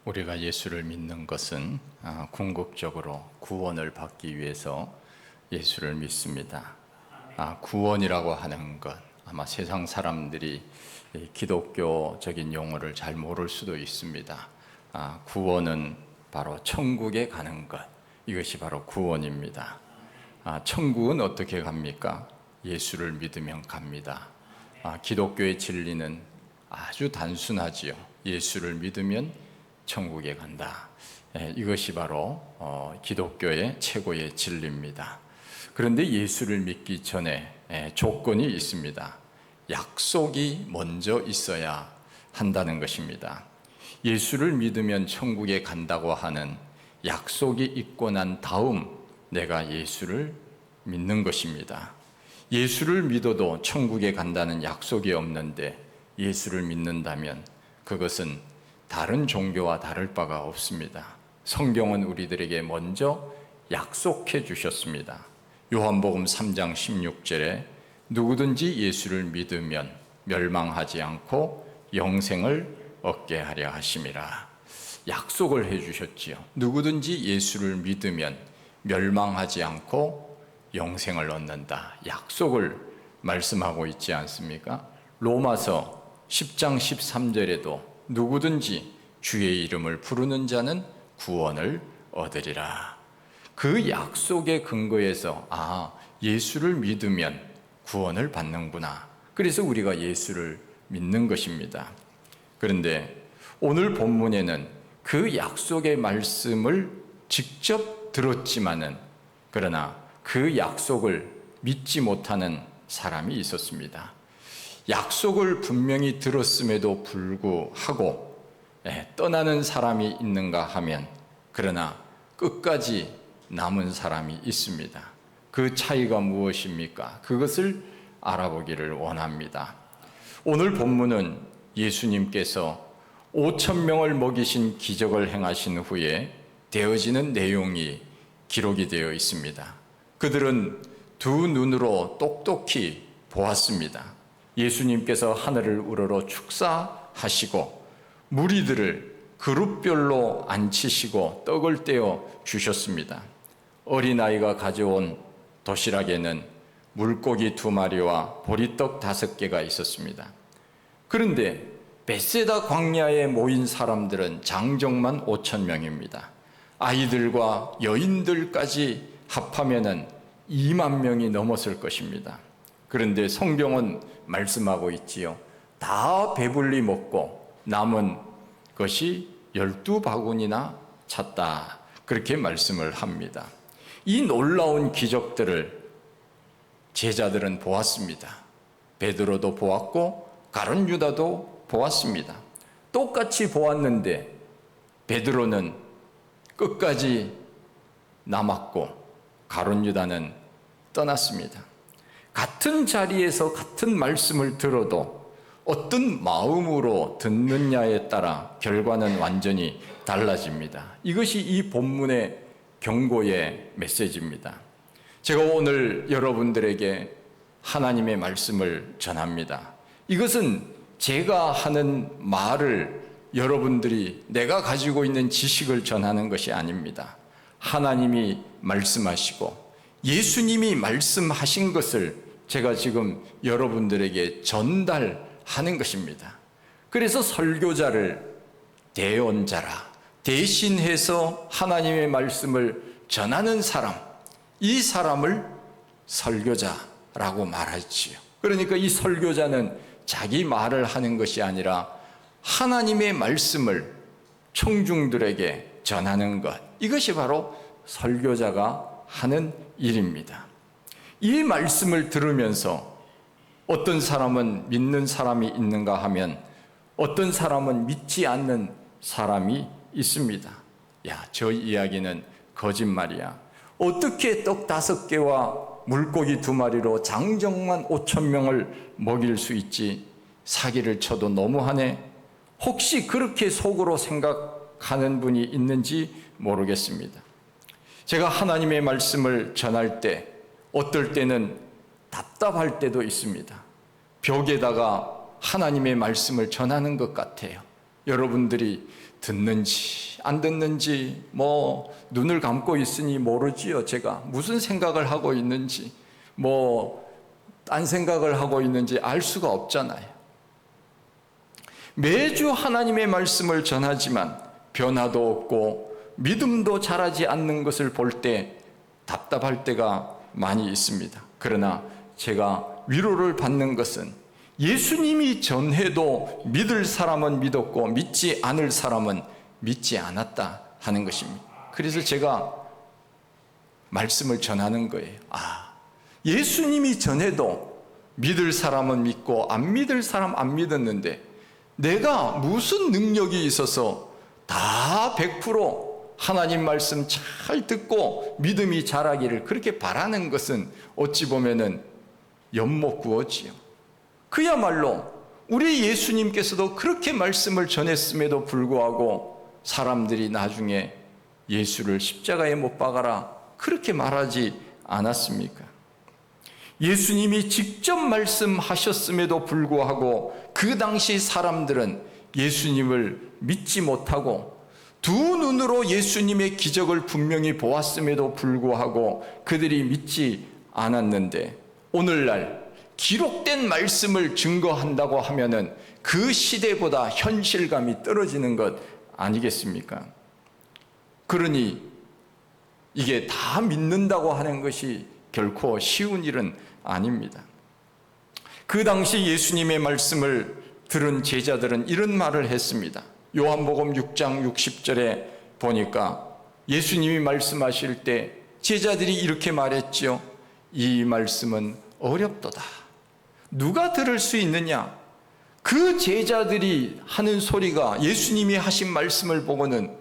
우리가 예수를 믿는 것은 궁극적으로 구원을 받기 위해서 예수를 믿습니다. 구원이라고 하는 것, 아마 세상 사람들이 기독교적인 용어를 잘 모를 수도 있습니다. 구원은 바로 천국에 가는 것, 이것이 바로 구원입니다. 천국은 어떻게 갑니까? 예수를 믿으면 갑니다. 기독교의 진리는 아주 단순하지요. 예수를 믿으면 천국에 간다. 이것이 바로 기독교의 최고의 진리입니다. 그런데 예수를 믿기 전에 조건이 있습니다. 약속이 먼저 있어야 한다는 것입니다. 예수를 믿으면 천국에 간다고 하는 약속이 있고 난 다음 내가 예수를 믿는 것입니다. 예수를 믿어도 천국에 간다는 약속이 없는데 예수를 믿는다면 그것은 다른 종교와 다를 바가 없습니다. 성경은 우리들에게 먼저 약속해 주셨습니다. 요한복음 3장 16절에 누구든지 예수를 믿으면 멸망하지 않고 영생을 얻게 하려 하심이라. 약속을 해 주셨지요. 누구든지 예수를 믿으면 멸망하지 않고 영생을 얻는다. 약속을 말씀하고 있지 않습니까? 로마서 10장 13절에도 누구든지 주의 이름을 부르는 자는 구원을 얻으리라. 그 약속의 근거에서 예수를 믿으면 구원을 받는구나. 그래서 우리가 예수를 믿는 것입니다. 그런데 오늘 본문에는 그 약속의 말씀을 직접 들었지만은 그러나 그 약속을 믿지 못하는 사람이 있었습니다. 약속을 분명히 들었음에도 불구하고 떠나는 사람이 있는가 하면 그러나 끝까지 남은 사람이 있습니다. 그 차이가 무엇입니까? 그것을 알아보기를 원합니다. 오늘 본문은 예수님께서 5,000명을 먹이신 기적을 행하신 후에 되어지는 내용이 기록이 되어 있습니다. 그들은 두 눈으로 똑똑히 보았습니다. 예수님께서 하늘을 우러러 축사하시고 무리들을 그룹별로 앉히시고 떡을 떼어 주셨습니다. 어린아이가 가져온 도시락에는 물고기 2마리와 보리떡 5개가 있었습니다. 그런데 벳세다 광야에 모인 사람들은 장정만 5,000명입니다. 아이들과 여인들까지 합하면은 2만 명이 넘었을 것입니다. 그런데 성경은 말씀하고 있지요. 다 배불리 먹고 남은 것이 12바구니나 찼다. 그렇게 말씀을 합니다. 이 놀라운 기적들을 제자들은 보았습니다. 베드로도 보았고 가룟 유다도 보았습니다. 똑같이 보았는데 베드로는 끝까지 남았고 가룟 유다는 떠났습니다. 같은 자리에서 같은 말씀을 들어도 어떤 마음으로 듣느냐에 따라 결과는 완전히 달라집니다. 이것이 이 본문의 경고의 메시지입니다. 제가 오늘 여러분들에게 하나님의 말씀을 전합니다. 이것은 제가 하는 말을 여러분들이 내가 가지고 있는 지식을 전하는 것이 아닙니다. 하나님이 말씀하시고 예수님이 말씀하신 것을 제가 지금 여러분들에게 전달하는 것입니다. 그래서 설교자를 대언자라, 대신해서 하나님의 말씀을 전하는 사람, 이 사람을 설교자라고 말하지요. 그러니까 이 설교자는 자기 말을 하는 것이 아니라 하나님의 말씀을 청중들에게 전하는 것, 이것이 바로 설교자가 하는 일입니다. 이 말씀을 들으면서 어떤 사람은 믿는 사람이 있는가 하면 어떤 사람은 믿지 않는 사람이 있습니다. 저 이야기는 거짓말이야. 어떻게 떡 5개와 물고기 2마리로 장정만 5,000명을 먹일 수 있지? 사기를 쳐도 너무하네. 혹시 그렇게 속으로 생각하는 분이 있는지 모르겠습니다. 제가 하나님의 말씀을 전할 때 어떨 때는 답답할 때도 있습니다. 벽에다가 하나님의 말씀을 전하는 것 같아요. 여러분들이 듣는지 안 듣는지 눈을 감고 있으니 모르지요. 제가 무슨 생각을 하고 있는지 딴 생각을 하고 있는지 알 수가 없잖아요. 매주 하나님의 말씀을 전하지만 변화도 없고 믿음도 자라지 않는 것을 볼 때 답답할 때가 많이 있습니다. 그러나 제가 위로를 받는 것은 예수님이 전해도 믿을 사람은 믿었고 믿지 않을 사람은 믿지 않았다 하는 것입니다. 그래서 제가 말씀을 전하는 거예요. 예수님이 전해도 믿을 사람은 믿고 안 믿을 사람 안 믿었는데 내가 무슨 능력이 있어서 다 100% 하나님 말씀 잘 듣고 믿음이 자라기를 그렇게 바라는 것은 어찌 보면은 연못구어지요. 그야말로 우리 예수님께서도 그렇게 말씀을 전했음에도 불구하고 사람들이 나중에 예수를 십자가에 못 박아라 그렇게 말하지 않았습니까? 예수님이 직접 말씀하셨음에도 불구하고 그 당시 사람들은 예수님을 믿지 못하고 두 눈으로 예수님의 기적을 분명히 보았음에도 불구하고 그들이 믿지 않았는데 오늘날 기록된 말씀을 증거한다고 하면은 그 시대보다 현실감이 떨어지는 것 아니겠습니까? 그러니 이게 다 믿는다고 하는 것이 결코 쉬운 일은 아닙니다. 그 당시 예수님의 말씀을 들은 제자들은 이런 말을 했습니다. 요한복음 6장 60절에 보니까 예수님이 말씀하실 때 제자들이 이렇게 말했지요. 이 말씀은 어렵도다. 누가 들을 수 있느냐? 그 제자들이 하는 소리가 예수님이 하신 말씀을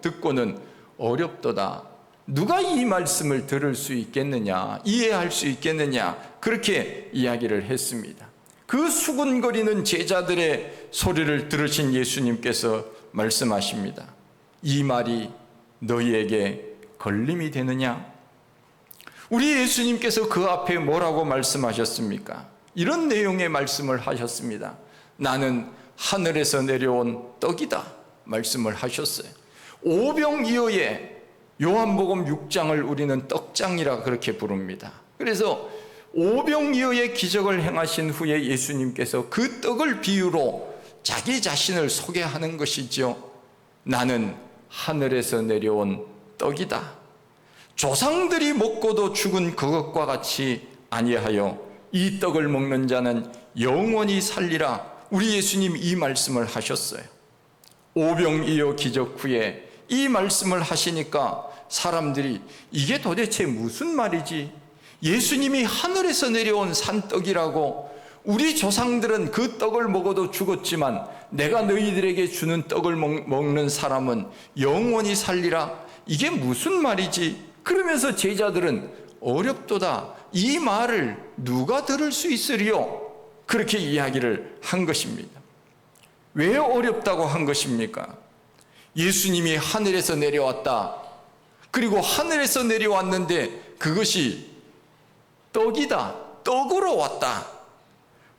듣고는 어렵도다. 누가 이 말씀을 들을 수 있겠느냐? 이해할 수 있겠느냐? 그렇게 이야기를 했습니다. 그 수군거리는 제자들의 소리를 들으신 예수님께서 말씀하십니다. 이 말이 너희에게 걸림이 되느냐? 우리 예수님께서 그 앞에 뭐라고 말씀하셨습니까? 이런 내용의 말씀을 하셨습니다. 나는 하늘에서 내려온 떡이다 말씀을 하셨어요. 오병이어의 요한복음 6장을 우리는 떡장이라 그렇게 부릅니다. 그래서 오병이어의 기적을 행하신 후에 예수님께서 그 떡을 비유로 자기 자신을 소개하는 것이죠. 나는 하늘에서 내려온 떡이다. 조상들이 먹고도 죽은 그것과 같이 아니하여 이 떡을 먹는 자는 영원히 살리라. 우리 예수님 이 말씀을 하셨어요. 오병이어 기적 후에 이 말씀을 하시니까 사람들이 이게 도대체 무슨 말이지? 예수님이 하늘에서 내려온 산떡이라고 우리 조상들은 그 떡을 먹어도 죽었지만 내가 너희들에게 주는 떡을 먹는 사람은 영원히 살리라. 이게 무슨 말이지? 그러면서 제자들은 어렵도다. 이 말을 누가 들을 수 있으리요? 그렇게 이야기를 한 것입니다. 왜 어렵다고 한 것입니까? 예수님이 하늘에서 내려왔다. 그리고 하늘에서 내려왔는데 그것이 떡이다. 떡으로 왔다.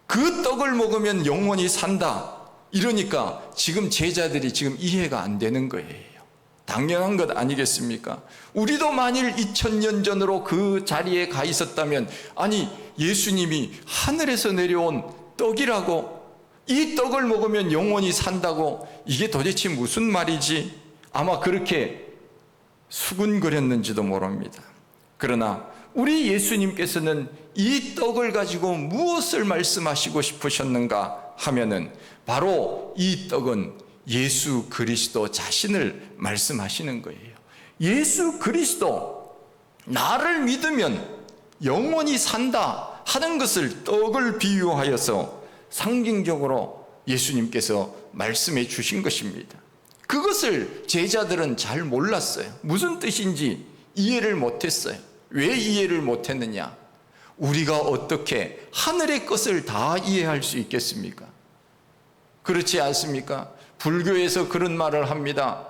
그 떡을 먹으면 영원히 산다. 이러니까 지금 제자들이 지금 이해가 안 되는 거예요. 당연한 것 아니겠습니까? 우리도 만일 2000년 전으로 그 자리에 가 있었다면 아니 예수님이 하늘에서 내려온 떡이라고 이 떡을 먹으면 영원히 산다고 이게 도대체 무슨 말이지? 아마 그렇게 수군거렸는지도 모릅니다. 그러나 우리 예수님께서는 이 떡을 가지고 무엇을 말씀하시고 싶으셨는가 하면은 바로 이 떡은 예수 그리스도 자신을 말씀하시는 거예요. 예수 그리스도 나를 믿으면 영원히 산다 하는 것을 떡을 비유하여서 상징적으로 예수님께서 말씀해 주신 것입니다. 그것을 제자들은 잘 몰랐어요. 무슨 뜻인지 이해를 못했어요. 왜 이해를 못했느냐? 우리가 어떻게 하늘의 것을 다 이해할 수 있겠습니까? 그렇지 않습니까? 불교에서 그런 말을 합니다.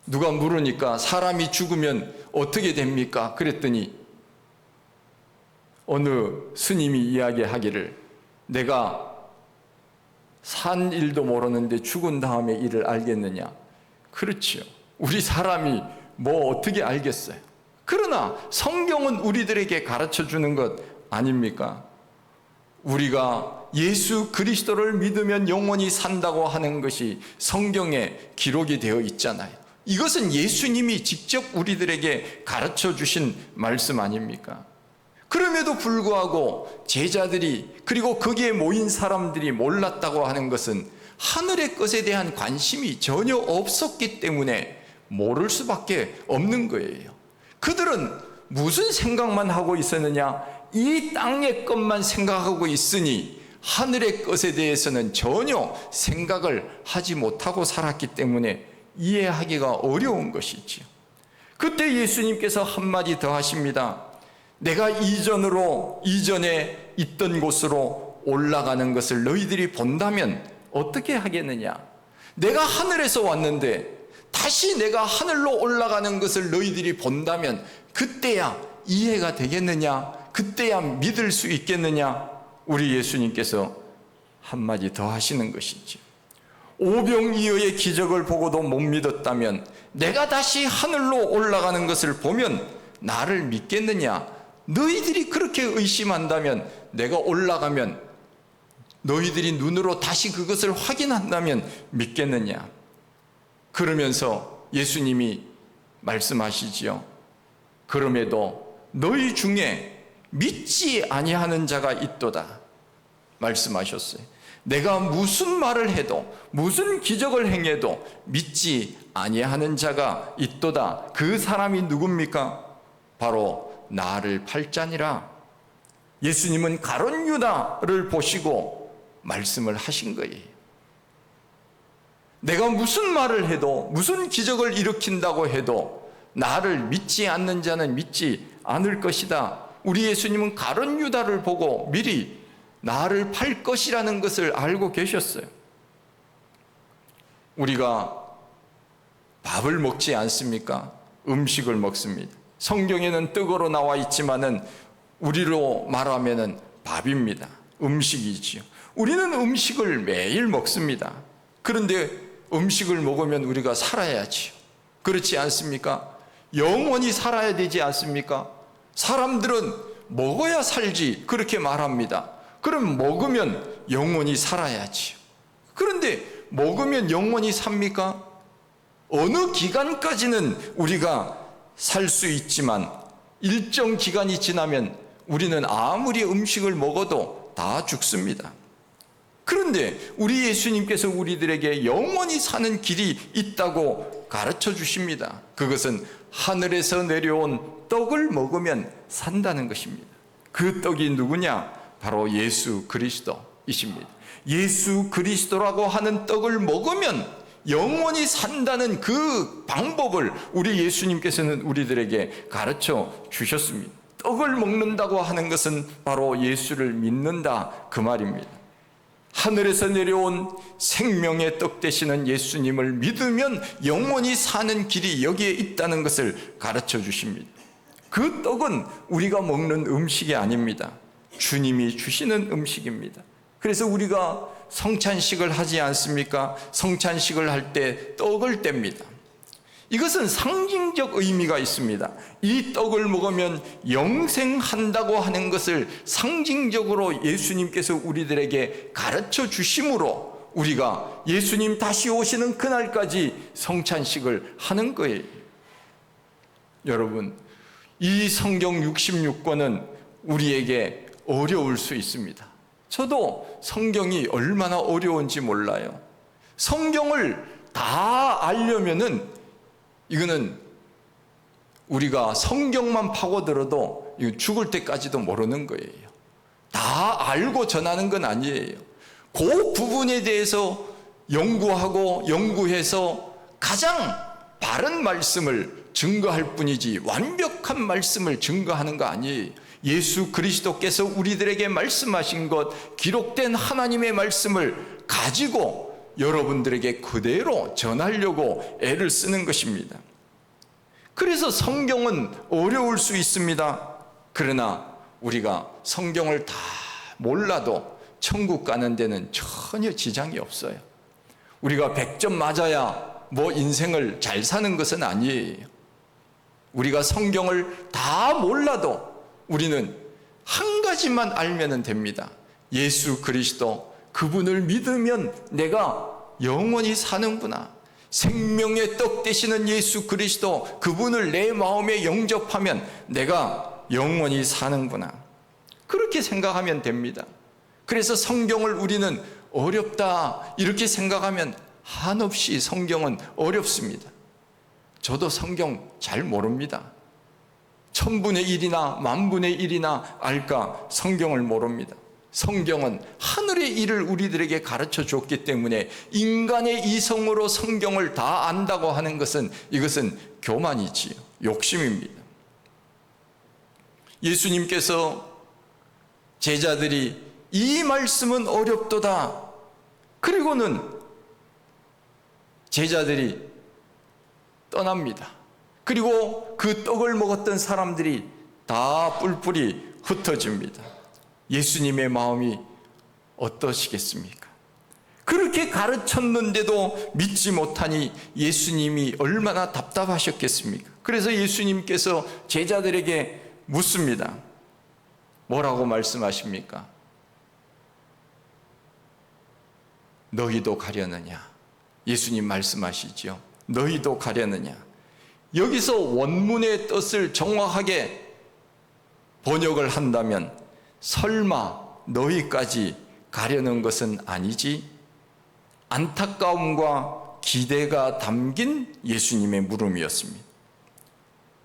누가 물으니까 사람이 죽으면 어떻게 됩니까? 그랬더니 어느 스님이 이야기하기를 내가 산 일도 모르는데 죽은 다음에 일을 알겠느냐? 그렇지요. 우리 사람이 뭐 어떻게 알겠어요? 그러나 성경은 우리들에게 가르쳐 주는 것 아닙니까? 우리가 예수 그리스도를 믿으면 영원히 산다고 하는 것이 성경에 기록이 되어 있잖아요. 이것은 예수님이 직접 우리들에게 가르쳐 주신 말씀 아닙니까? 그럼에도 불구하고 제자들이 그리고 거기에 모인 사람들이 몰랐다고 하는 것은 하늘의 것에 대한 관심이 전혀 없었기 때문에 모를 수밖에 없는 거예요. 그들은 무슨 생각만 하고 있었느냐? 이 땅의 것만 생각하고 있으니 하늘의 것에 대해서는 전혀 생각을 하지 못하고 살았기 때문에 이해하기가 어려운 것이지요. 그때 예수님께서 한마디 더 하십니다. 내가 이전에 있던 곳으로 올라가는 것을 너희들이 본다면 어떻게 하겠느냐? 내가 하늘에서 왔는데 다시 내가 하늘로 올라가는 것을 너희들이 본다면 그때야 이해가 되겠느냐? 그때야 믿을 수 있겠느냐? 우리 예수님께서 한마디 더 하시는 것이죠. 오병이어의 기적을 보고도 못 믿었다면 내가 다시 하늘로 올라가는 것을 보면 나를 믿겠느냐? 너희들이 그렇게 의심한다면 내가 올라가면 너희들이 눈으로 다시 그것을 확인한다면 믿겠느냐? 그러면서 예수님이 말씀하시지요. 그럼에도 너희 중에 믿지 아니하는 자가 있도다 말씀하셨어요. 내가 무슨 말을 해도 무슨 기적을 행해도 믿지 아니하는 자가 있도다. 그 사람이 누굽니까? 바로 나를 팔자니라. 예수님은 가룟 유다를 보시고 말씀을 하신 거예요. 내가 무슨 말을 해도 무슨 기적을 일으킨다고 해도 나를 믿지 않는 자는 믿지 않을 것이다. 우리 예수님은 가룟 유다를 보고 미리 나를 팔 것이라는 것을 알고 계셨어요. 우리가 밥을 먹지 않습니까? 음식을 먹습니다. 성경에는 떡으로 나와 있지만은 우리로 말하면은 밥입니다. 음식이지요. 우리는 음식을 매일 먹습니다. 그런데 음식을 먹으면 우리가 살아야지요. 그렇지 않습니까? 영원히 살아야 되지 않습니까? 사람들은 먹어야 살지 그렇게 말합니다. 그럼 먹으면 영원히 살아야지요. 그런데 먹으면 영원히 삽니까? 어느 기간까지는 우리가 살 수 있지만 일정 기간이 지나면 우리는 아무리 음식을 먹어도 다 죽습니다. 그런데 우리 예수님께서 우리들에게 영원히 사는 길이 있다고 가르쳐 주십니다. 그것은 하늘에서 내려온 떡을 먹으면 산다는 것입니다. 그 떡이 누구냐? 바로 예수 그리스도이십니다. 예수 그리스도라고 하는 떡을 먹으면 영원히 산다는 그 방법을 우리 예수님께서는 우리들에게 가르쳐 주셨습니다. 떡을 먹는다고 하는 것은 바로 예수를 믿는다 그 말입니다. 하늘에서 내려온 생명의 떡 되시는 예수님을 믿으면 영원히 사는 길이 여기에 있다는 것을 가르쳐 주십니다. 그 떡은 우리가 먹는 음식이 아닙니다. 주님이 주시는 음식입니다. 그래서 우리가 성찬식을 하지 않습니까? 성찬식을 할 때 떡을 뗍니다. 이것은 상징적 의미가 있습니다. 이 떡을 먹으면 영생한다고 하는 것을 상징적으로 예수님께서 우리들에게 가르쳐 주심으로 우리가 예수님 다시 오시는 그날까지 성찬식을 하는 거예요. 여러분, 이 성경 66권은 우리에게 어려울 수 있습니다. 저도 성경이 얼마나 어려운지 몰라요. 성경을 다 알려면은 이거는 우리가 성경만 파고들어도 죽을 때까지도 모르는 거예요. 다 알고 전하는 건 아니에요. 그 부분에 대해서 연구하고 연구해서 가장 바른 말씀을 증거할 뿐이지 완벽한 말씀을 증거하는 거 아니에요. 예수 그리스도께서 우리들에게 말씀하신 것, 기록된 하나님의 말씀을 가지고 여러분들에게 그대로 전하려고 애를 쓰는 것입니다. 그래서 성경은 어려울 수 있습니다. 그러나 우리가 성경을 다 몰라도 천국 가는 데는 전혀 지장이 없어요. 우리가 100점 맞아야 뭐 인생을 잘 사는 것은 아니에요. 우리가 성경을 다 몰라도 우리는 한 가지만 알면 됩니다. 예수 그리스도, 그분을 믿으면 내가 영원히 사는구나. 생명의 떡 되시는 예수 그리스도, 그분을 내 마음에 영접하면 내가 영원히 사는구나. 그렇게 생각하면 됩니다. 그래서 성경을 우리는 어렵다 이렇게 생각하면 한없이 성경은 어렵습니다. 저도 성경 잘 모릅니다. 1000분의 1이나 10,000분의 1이나 알까 성경을 모릅니다. 성경은 하늘의 일을 우리들에게 가르쳐 줬기 때문에 인간의 이성으로 성경을 다 안다고 하는 것은 이것은 교만이지요. 욕심입니다. 예수님께서 제자들이 이 말씀은 어렵도다. 그리고는 제자들이 떠납니다. 그리고 그 떡을 먹었던 사람들이 다 뿔뿔이 흩어집니다. 예수님의 마음이 어떠시겠습니까? 그렇게 가르쳤는데도 믿지 못하니 예수님이 얼마나 답답하셨겠습니까? 그래서 예수님께서 제자들에게 묻습니다. 뭐라고 말씀하십니까? 너희도 가려느냐? 예수님 말씀하시죠. 너희도 가려느냐? 여기서 원문의 뜻을 정확하게 번역을 한다면 설마 너희까지 가려는 것은 아니지? 안타까움과 기대가 담긴 예수님의 물음이었습니다.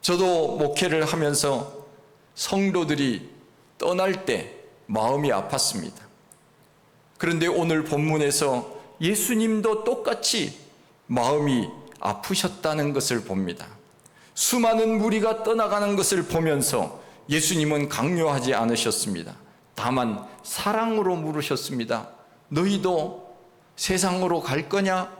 저도 목회를 하면서 성도들이 떠날 때 마음이 아팠습니다. 그런데 오늘 본문에서 예수님도 똑같이 마음이 아프셨다는 것을 봅니다. 수많은 무리가 떠나가는 것을 보면서 예수님은 강요하지 않으셨습니다. 다만 사랑으로 물으셨습니다. 너희도 세상으로 갈 거냐?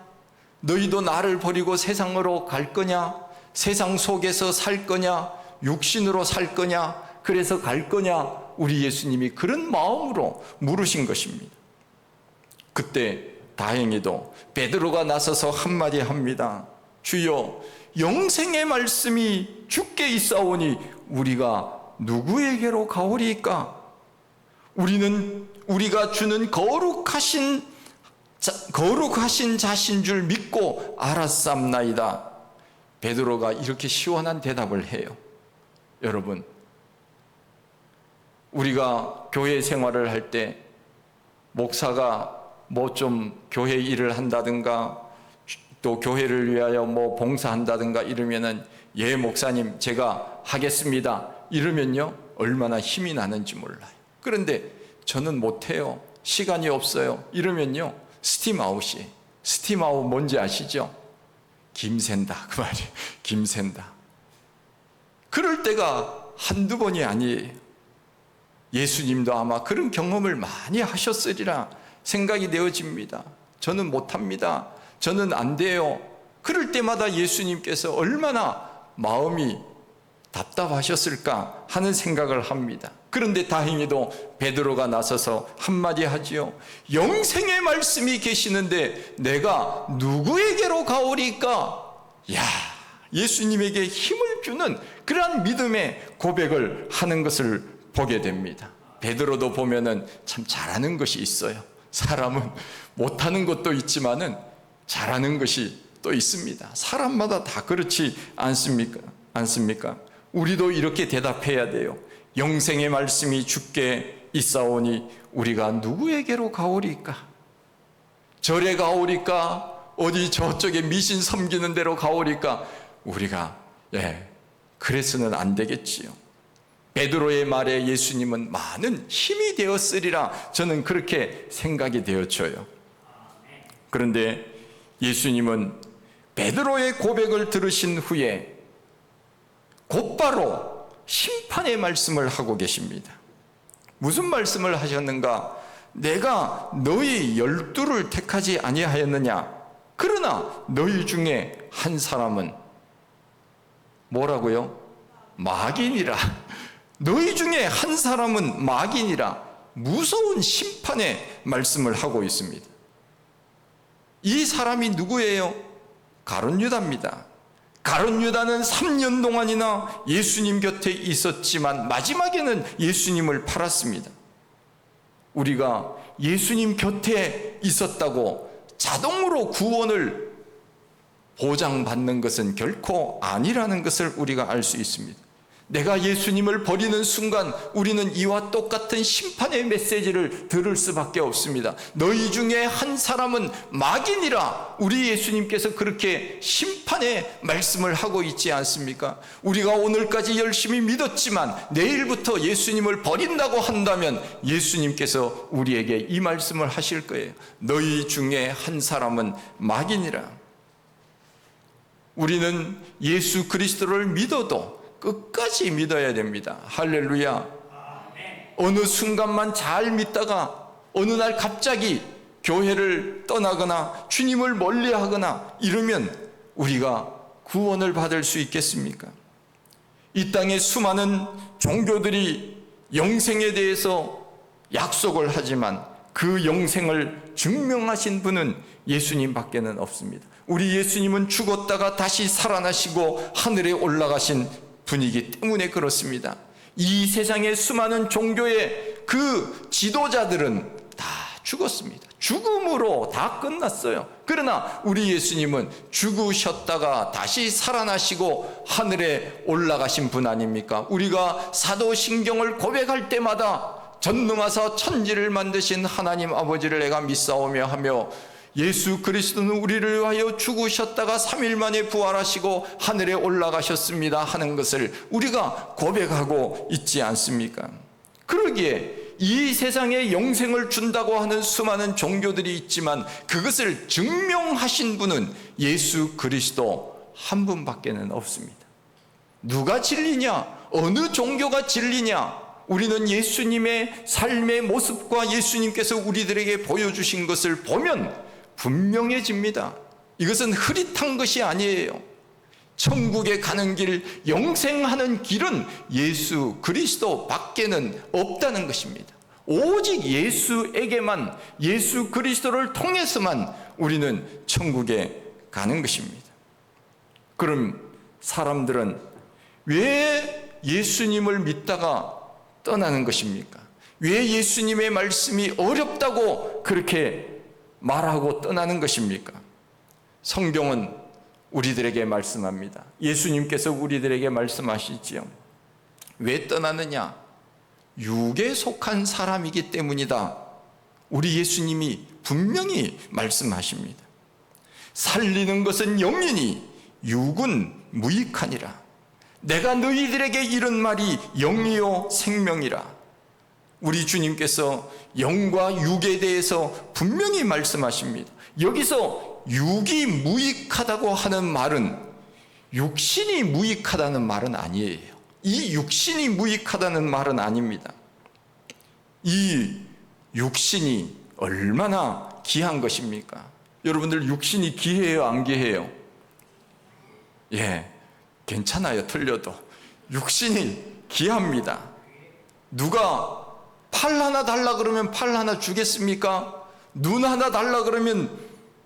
너희도 나를 버리고 세상으로 갈 거냐? 세상 속에서 살 거냐? 육신으로 살 거냐? 그래서 갈 거냐? 우리 예수님이 그런 마음으로 물으신 것입니다. 그때 다행히도 베드로가 나서서 한마디 합니다. 주여, 영생의 말씀이 주께 있사오니 우리가 누구에게로 가오리이까? 우리가 주는 거룩하신 자신 줄 믿고 알았삼나이다. 베드로가 이렇게 시원한 대답을 해요. 여러분, 우리가 교회 생활을 할 때 목사가 뭐 좀 교회 일을 한다든가 또 교회를 위하여 뭐 봉사한다든가 이러면은 예 목사님 제가 하겠습니다 이러면요 얼마나 힘이 나는지 몰라요. 그런데 저는 못해요, 시간이 없어요 이러면요 스팀아웃이에요. 스팀아웃 뭔지 아시죠? 김샌다 그 말이에요. 김샌다. 그럴 때가 한두 번이 아니에요. 예수님도 아마 그런 경험을 많이 하셨으리라 생각이 되어집니다. 저는 못합니다. 저는 안 돼요. 그럴 때마다 예수님께서 얼마나 마음이 답답하셨을까 하는 생각을 합니다. 그런데 다행히도 베드로가 나서서 한마디 하지요. 영생의 말씀이 계시는데 내가 누구에게로 가오리까? 야, 예수님에게 힘을 주는 그러한 믿음의 고백을 하는 것을 보게 됩니다. 베드로도 보면은 참 잘하는 것이 있어요. 사람은 못하는 것도 있지만은 잘하는 것이 또 있습니다. 사람마다 다 그렇지 않습니까? 우리도 이렇게 대답해야 돼요. 영생의 말씀이 주께 있사오니 우리가 누구에게로 가오리까? 절에 가오리까? 어디 저쪽에 미신 섬기는 데로 가오리까? 우리가 그래서는 안 되겠지요. 베드로의 말에 예수님은 많은 힘이 되었으리라 저는 그렇게 생각이 되어져요. 그런데 예수님은 베드로의 고백을 들으신 후에 곧바로 심판의 말씀을 하고 계십니다. 무슨 말씀을 하셨는가? 내가 너희 12를 택하지 아니하였느냐? 그러나 너희 중에 한 사람은 뭐라고요? 마귀니라. 너희 중에 한 사람은 마귀니라. 무서운 심판의 말씀을 하고 있습니다. 이 사람이 누구예요? 가룟 유다입니다. 가룟 유다는 3년 동안이나 예수님 곁에 있었지만 마지막에는 예수님을 팔았습니다. 우리가 예수님 곁에 있었다고 자동으로 구원을 보장받는 것은 결코 아니라는 것을 우리가 알 수 있습니다. 내가 예수님을 버리는 순간 우리는 이와 똑같은 심판의 메시지를 들을 수밖에 없습니다. 너희 중에 한 사람은 마귀니라. 우리 예수님께서 그렇게 심판의 말씀을 하고 있지 않습니까? 우리가 오늘까지 열심히 믿었지만 내일부터 예수님을 버린다고 한다면 예수님께서 우리에게 이 말씀을 하실 거예요. 너희 중에 한 사람은 마귀니라. 우리는 예수 그리스도를 믿어도 끝까지 믿어야 됩니다. 할렐루야. 어느 순간만 잘 믿다가 어느 날 갑자기 교회를 떠나거나 주님을 멀리하거나 이러면 우리가 구원을 받을 수 있겠습니까? 이 땅에 수많은 종교들이 영생에 대해서 약속을 하지만 그 영생을 증명하신 분은 예수님밖에는 없습니다. 우리 예수님은 죽었다가 다시 살아나시고 하늘에 올라가신 분이기 때문에 그렇습니다. 이 세상의 수많은 종교의 그 지도자들은 다 죽었습니다. 죽음으로 다 끝났어요. 그러나 우리 예수님은 죽으셨다가 다시 살아나시고 하늘에 올라가신 분 아닙니까? 우리가 사도신경을 고백할 때마다 전능하사 천지를 만드신 하나님 아버지를 내가 믿사오며 하며 예수 그리스도는 우리를 위하여 죽으셨다가 3일 만에 부활하시고 하늘에 올라가셨습니다 하는 것을 우리가 고백하고 있지 않습니까? 그러기에 이 세상에 영생을 준다고 하는 수많은 종교들이 있지만 그것을 증명하신 분은 예수 그리스도 한 분밖에는 없습니다. 누가 진리냐? 어느 종교가 진리냐? 우리는 예수님의 삶의 모습과 예수님께서 우리들에게 보여주신 것을 보면 분명해집니다. 이것은 흐릿한 것이 아니에요. 천국에 가는 길, 영생하는 길은 예수 그리스도 밖에는 없다는 것입니다. 오직 예수에게만, 예수 그리스도를 통해서만 우리는 천국에 가는 것입니다. 그럼 사람들은 왜 예수님을 믿다가 떠나는 것입니까? 왜 예수님의 말씀이 어렵다고 그렇게 말하고 떠나는 것입니까? 성경은 우리들에게 말씀합니다. 예수님께서 우리들에게 말씀하시지요. 왜 떠나느냐? 육에 속한 사람이기 때문이다. 우리 예수님이 분명히 말씀하십니다. 살리는 것은 영이니 육은 무익하니라. 내가 너희들에게 이런 말이 영이요 생명이라. 우리 주님께서 영과 육에 대해서 분명히 말씀하십니다. 여기서 육이 무익하다고 하는 말은 육신이 무익하다는 말은 아니에요. 이 육신이 무익하다는 말은 아닙니다. 이 육신이 얼마나 귀한 것입니까? 여러분들 육신이 귀해요, 안 귀해요? 예, 괜찮아요. 틀려도 육신이 귀합니다. 누가 팔 하나 달라 그러면 팔 하나 주겠습니까? 눈 하나 달라 그러면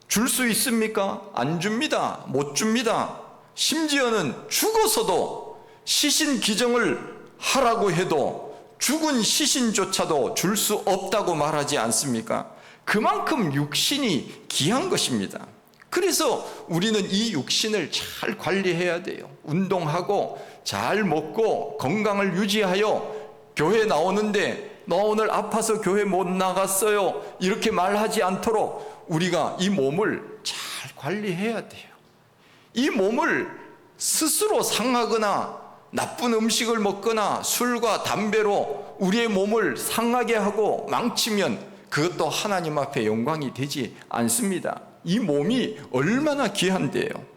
줄 수 있습니까? 안 줍니다. 못 줍니다. 심지어는 죽어서도 시신 기정을 하라고 해도 죽은 시신조차도 줄 수 없다고 말하지 않습니까? 그만큼 육신이 귀한 것입니다. 그래서 우리는 이 육신을 잘 관리해야 돼요. 운동하고 잘 먹고 건강을 유지하여 교회 나오는데 너 오늘 아파서 교회 못 나갔어요 이렇게 말하지 않도록 우리가 이 몸을 잘 관리해야 돼요. 이 몸을 스스로 상하거나 나쁜 음식을 먹거나 술과 담배로 우리의 몸을 상하게 하고 망치면 그것도 하나님 앞에 영광이 되지 않습니다. 이 몸이 얼마나 귀한데요.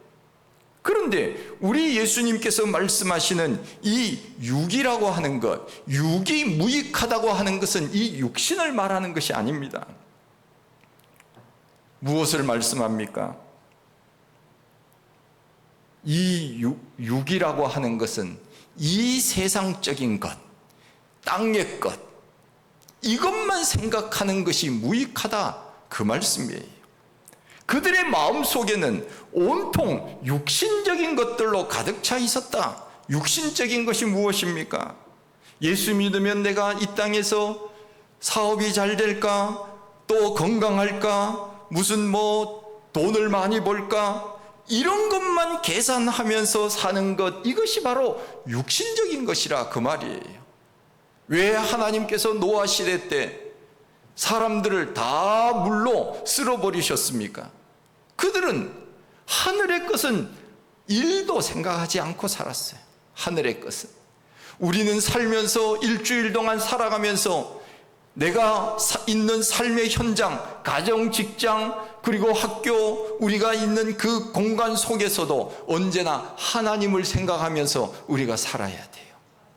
그런데 우리 예수님께서 말씀하시는 이 육이라고 하는 것, 육이 무익하다고 하는 것은 이 육신을 말하는 것이 아닙니다. 무엇을 말씀합니까? 이 육이라고 하는 것은 이 세상적인 것, 땅의 것, 이것만 생각하는 것이 무익하다, 그 말씀이에요. 그들의 마음속에는 온통 육신적인 것들로 가득 차 있었다. 육신적인 것이 무엇입니까? 예수 믿으면 내가 이 땅에서 사업이 잘 될까? 또 건강할까? 무슨 돈을 많이 벌까? 이런 것만 계산하면서 사는 것, 이것이 바로 육신적인 것이라 그 말이에요. 왜 하나님께서 노아 시대 때 사람들을 다 물로 쓸어버리셨습니까? 그들은 하늘의 것은 일도 생각하지 않고 살았어요. 하늘의 것은. 우리는 살면서 일주일 동안 살아가면서 내가 있는 삶의 현장, 가정, 직장, 그리고 학교, 우리가 있는 그 공간 속에서도 언제나 하나님을 생각하면서 우리가 살아야 돼요.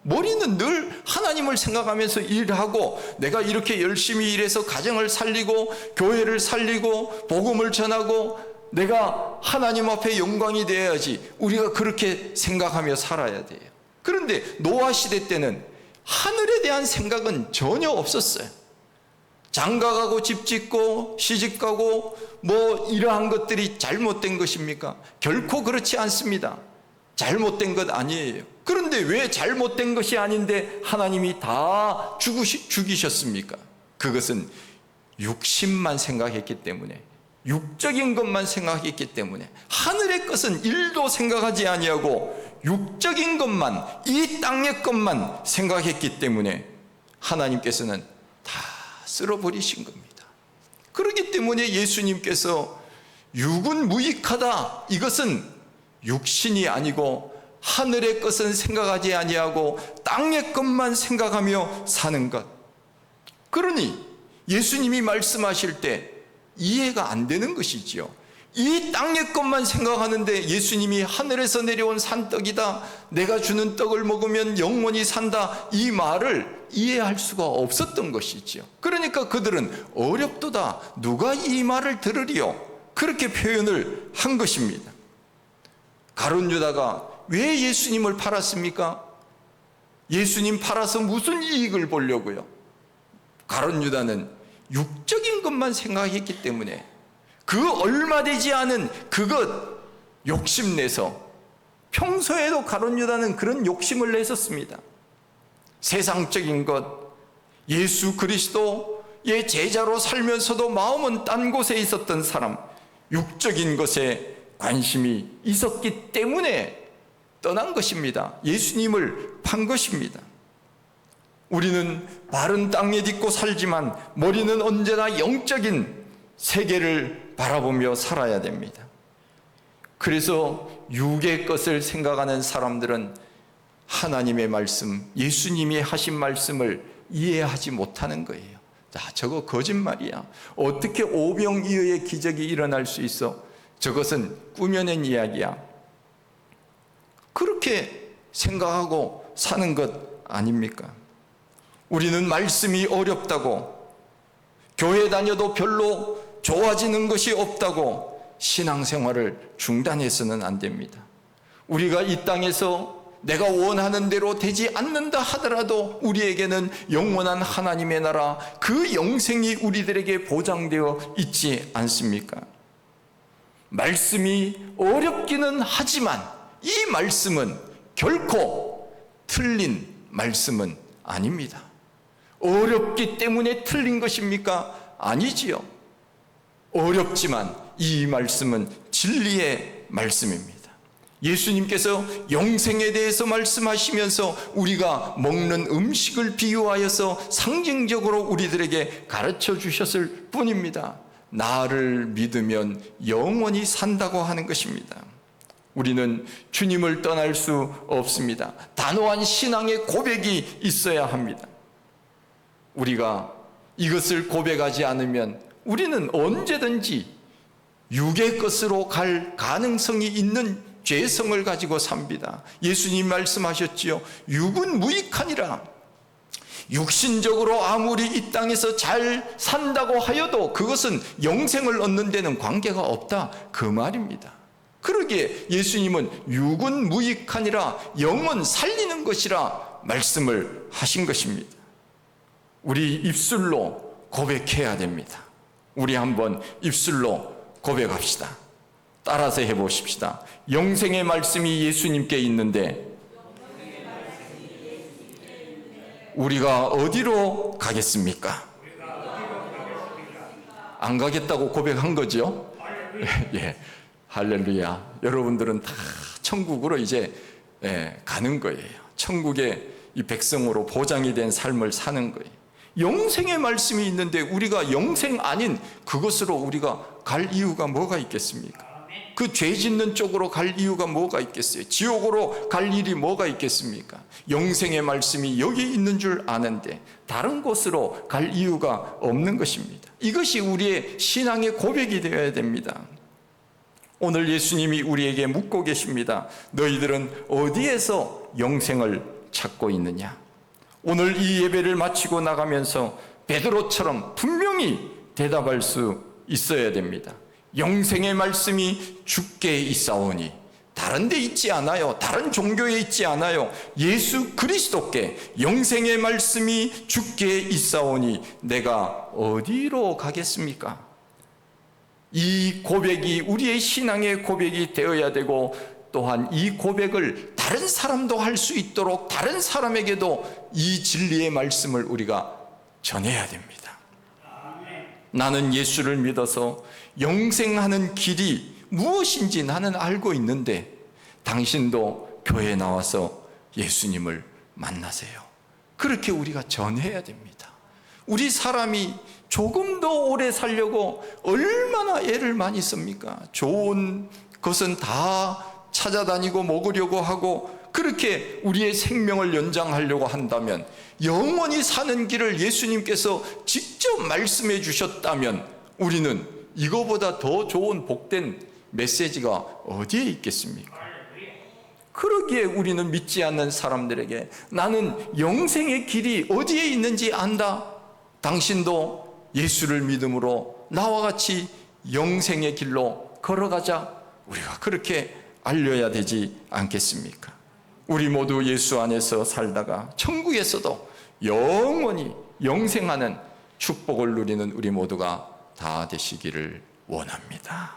머리는 늘 하나님을 생각하면서 일하고, 내가 이렇게 열심히 일해서 가정을 살리고 교회를 살리고 복음을 전하고 내가 하나님 앞에 영광이 되어야지, 우리가 그렇게 생각하며 살아야 돼요. 그런데 노아 시대 때는 하늘에 대한 생각은 전혀 없었어요. 장가가고 집 짓고 시집 가고 이러한 것들이 잘못된 것입니까? 결코 그렇지 않습니다. 잘못된 것 아니에요. 그런데 왜 잘못된 것이 아닌데 하나님이 다 죽이셨습니까? 그것은 육신만 생각했기 때문에, 육적인 것만 생각했기 때문에, 하늘의 것은 일도 생각하지 아니하고 육적인 것만, 이 땅의 것만 생각했기 때문에 하나님께서는 다 쓸어버리신 겁니다. 그렇기 때문에 예수님께서 육은 무익하다, 이것은 육신이 아니고 하늘의 것은 생각하지 아니하고 땅의 것만 생각하며 사는 것. 그러니 예수님이 말씀하실 때 이해가 안 되는 것이지요. 이 땅의 것만 생각하는데 예수님이 하늘에서 내려온 산떡이다, 내가 주는 떡을 먹으면 영원히 산다, 이 말을 이해할 수가 없었던 것이지요. 그러니까 그들은 어렵도다, 누가 이 말을 들으리요, 그렇게 표현을 한 것입니다. 가룟 유다가 왜 예수님을 팔았습니까? 예수님 팔아서 무슨 이익을 보려고요? 가룟 유다는 육적인 것만 생각했기 때문에 그 얼마 되지 않은 그것 욕심내서, 평소에도 가룟 유다는 그런 욕심을 냈었습니다. 세상적인 것, 예수 그리스도의 제자로 살면서도 마음은 딴 곳에 있었던 사람, 육적인 것에 관심이 있었기 때문에 떠난 것입니다. 예수님을 판 것입니다. 우리는 바른 땅에 딛고 살지만 머리는 언제나 영적인 세계를 바라보며 살아야 됩니다. 그래서 육의 것을 생각하는 사람들은 하나님의 말씀, 예수님이 하신 말씀을 이해하지 못하는 거예요. 저거 거짓말이야. 어떻게 오병이어의 기적이 일어날 수 있어? 저것은 꾸며낸 이야기야. 그렇게 생각하고 사는 것 아닙니까? 우리는 말씀이 어렵다고, 교회 다녀도 별로 좋아지는 것이 없다고 신앙생활을 중단해서는 안 됩니다. 우리가 이 땅에서 내가 원하는 대로 되지 않는다 하더라도 우리에게는 영원한 하나님의 나라, 그 영생이 우리들에게 보장되어 있지 않습니까? 말씀이 어렵기는 하지만 이 말씀은 결코 틀린 말씀은 아닙니다. 어렵기 때문에 틀린 것입니까? 아니지요. 어렵지만 이 말씀은 진리의 말씀입니다. 예수님께서 영생에 대해서 말씀하시면서 우리가 먹는 음식을 비유하여서 상징적으로 우리들에게 가르쳐 주셨을 뿐입니다. 나를 믿으면 영원히 산다고 하는 것입니다. 우리는 주님을 떠날 수 없습니다. 단호한 신앙의 고백이 있어야 합니다. 우리가 이것을 고백하지 않으면 우리는 언제든지 육의 것으로 갈 가능성이 있는 죄성을 가지고 삽니다. 예수님 말씀하셨지요. 육은 무익하니라. 육신적으로 아무리 이 땅에서 잘 산다고 하여도 그것은 영생을 얻는 데는 관계가 없다, 그 말입니다. 그러기에 예수님은 육은 무익하니라, 영은 살리는 것이라 말씀을 하신 것입니다. 우리 입술로 고백해야 됩니다. 우리 한번 입술로 고백합시다. 따라서 해보십시다. 영생의 말씀이 예수님께 있는데 우리가 어디로 가겠습니까? 안 가겠다고 고백한 거죠? 예, 할렐루야. 여러분들은 다 천국으로 이제 가는 거예요. 천국의 이 백성으로 보장이 된 삶을 사는 거예요. 영생의 말씀이 있는데 우리가 영생 아닌 그것으로 우리가 갈 이유가 뭐가 있겠습니까? 그 죄 짓는 쪽으로 갈 이유가 뭐가 있겠어요? 지옥으로 갈 일이 뭐가 있겠습니까? 영생의 말씀이 여기 있는 줄 아는데 다른 곳으로 갈 이유가 없는 것입니다. 이것이 우리의 신앙의 고백이 되어야 됩니다. 오늘 예수님이 우리에게 묻고 계십니다. 너희들은 어디에서 영생을 찾고 있느냐? 오늘 이 예배를 마치고 나가면서 베드로처럼 분명히 대답할 수 있어야 됩니다. 영생의 말씀이 주께 있사오니 다른 데 있지 않아요. 다른 종교에 있지 않아요. 예수 그리스도께 영생의 말씀이 주께 있사오니 내가 어디로 가겠습니까? 이 고백이 우리의 신앙의 고백이 되어야 되고 또한 이 고백을 다른 사람도 할 수 있도록 다른 사람에게도 이 진리의 말씀을 우리가 전해야 됩니다. 나는 예수를 믿어서 영생하는 길이 무엇인지 나는 알고 있는데 당신도 교회에 나와서 예수님을 만나세요. 그렇게 우리가 전해야 됩니다. 우리 사람이 조금 더 오래 살려고 얼마나 애를 많이 씁니까? 좋은 것은 다 찾아다니고 먹으려고 하고 그렇게 우리의 생명을 연장하려고 한다면 영원히 사는 길을 예수님께서 직접 말씀해 주셨다면 우리는 이거보다 더 좋은 복된 메시지가 어디에 있겠습니까? 그러기에 우리는 믿지 않는 사람들에게 나는 영생의 길이 어디에 있는지 안다. 당신도 예수를 믿음으로 나와 같이 영생의 길로 걸어가자. 우리가 그렇게 알려야 되지 않겠습니까? 우리 모두 예수 안에서 살다가 천국에서도 영원히 영생하는 축복을 누리는 우리 모두가 다 되시기를 원합니다.